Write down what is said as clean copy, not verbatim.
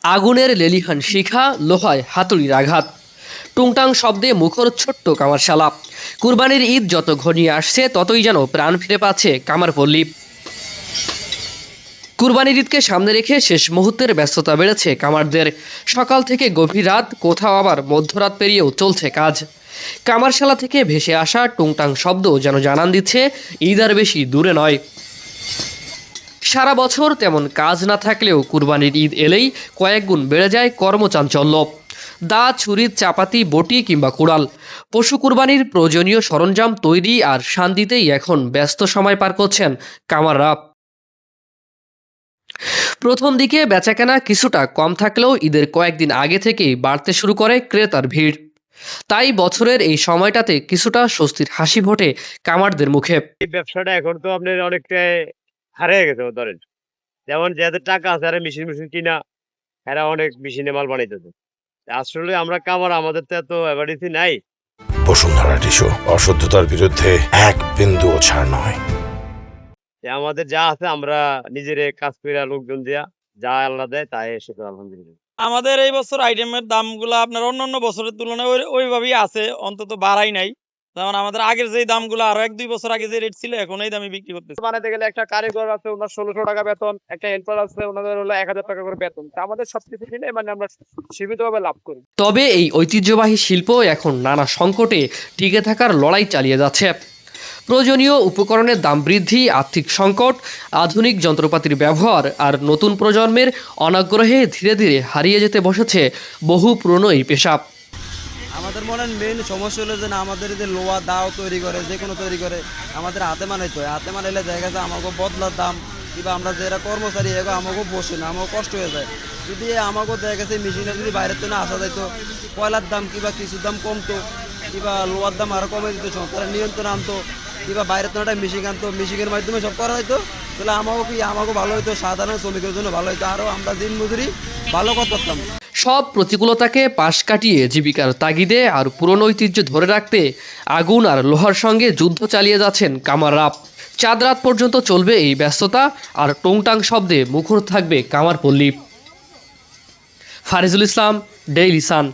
আগুনের লেলিহান শিখা, লোহায় হাতুড়ির আঘাত, টুংটাং শব্দে মুখর ছোট্ট কামারশালা। কুরবানির ঈদ যত ঘনিয়ে আসছে ততই যেন প্রাণ ফিরে পাচ্ছে কামারপল্লী। কুরবানির ঈদকে সামনে রেখে শেষ মুহূর্তের ব্যস্ততা বেড়েছে কামারদের। সকাল থেকে গভীর রাত, কোথাও আবার মধ্যরাত পেরিয়েও চলছে কাজ। কামারশালা থেকে ভেসে আসা টুংটাং শব্দ যেন জানান দিচ্ছে ঈদ আর বেশি দূরে নয়। সারা বছর তেমন কাজ না থাকলেও কুরবানির ঈদ এলেই কয়েক গুণ বেড়ে যায় কর্মচাঞ্চল্য। দা, ছুরি, চাপাতি, বটি কিংবা কুড়াল, পশু কুরবানির প্রয়োজনীয় সরঞ্জাম তৈরি আর শান্তিতেই এখন ব্যস্ত সময় পার করছেন কামাররা। প্রথম দিকে বেচাকেনা কিছুটা কম থাকলেও ঈদের কয়েকদিন আগে থেকেই বাড়তে শুরু করে ক্রেতার ভিড়। তাই বছরের এই সময়টাতে কিছুটা স্বস্তির হাসি ফোটে কামারদের মুখে। এই ব্যবসাটা এখন তো আপনার অনেকটাই হারিয়ে গেছে ধরেন। যেমন যাদের টাকা আছে এরা মেশিন কিনা, এরা অনেক মেশিনে মাল বানাইতেছে। আসলে আমরা কামার, আমাদের তো এত অ্যাবিলিটি নাই। বসুন্ধরা টিস্যু, অশুদ্ধতার বিরুদ্ধে এক বিন্দুও ছাড় নয়। আমাদের যা আছে আমরা নিজেরে কাজ কইরা লোকজন দিয়া যা আল্লাহ দেয় তাই এসে আলহামদুলিল্লাহ। আমাদের এই বছর আইটেমের দামগুলো আপনার অন্যান্য বছরের তুলনায় ওইভাবেই আছে, অন্তত বাড়াই নাই। যেমন আমাদের আগের যে দামগুলো আরো 1-2 বছর আগে যে রেট ছিল এখন এই দামে বিক্রি করতেছে। বানাতে গেলে একটা কারিগর আছে, ওনার 1600 টাকা বেতন, একটা হেল্পার আছে, ওনাদের হলো 1000 টাকা করে বেতন। তা আমাদের সবকিছু মিলে মানে আমরা সীমিতভাবে লাভ করি। তবে এই ঐতিহ্যবাহী শিল্প এখন নানা সংকটে টিকে থাকার লড়াই চালিয়ে যাচ্ছে। প্রয়োজনীয় উপকরণের দাম বৃদ্ধি, আর্থিক সংকট, আধুনিক যন্ত্রপাতির ব্যবহার আর নতুন প্রজন্মের অনাগ্রহে ধীরে ধীরে হারিয়ে যেতে বসেছে বহু পুরনো এই পেশা। আমাদের মনে মেইন সমস্যা হলো যে না, আমাদের যে লোহা দাও তৈরি করে, যে কোনো তৈরি করে আমাদের হাতে মানাইতে হয়। হাতে মানাইলে দেখা গেছে আমাকে বদলার দাম কিংবা আমরা যারা কর্মচারী এগো আমাকেও বসে না, আমাকে কষ্ট হয়ে যায়। যদি আমাকেও দেখা গেছে মেশিনে যদি বাইরের থেকে আসা যাইতো, কয়লার দাম কিংবা কিছুর দাম কমতো কিংবা লোহার দাম আরও কমে দিত, সরকারের নিয়ন্ত্রণ আনতো কিংবা বাইরের তো একটা মেশিন আনতো, মেশিনের মাধ্যমে সব করা হয়তো, তাহলে আমাকেও ভালো হতো, সাধারণ শ্রমিকের জন্য ভালো হতো, আরও আমরা দিন মজুরি ভালো করতে পারতাম। সব প্রতিকূলতাকে পাশ কাটিয়ে জীবিকার তাগিদে আর পুরনো ঐতিহ্য ধরে রাখতে আগুন আর লোহার সঙ্গে যুদ্ধ চালিয়ে যাচ্ছেন কামাররা। চাঁদ রাত পর্যন্ত চলবে এই ব্যস্ততা, আর টুংটাং শব্দে মুখর থাকবে কামারপল্লী। ফারিজুল ইসলাম, ডেইলি সান।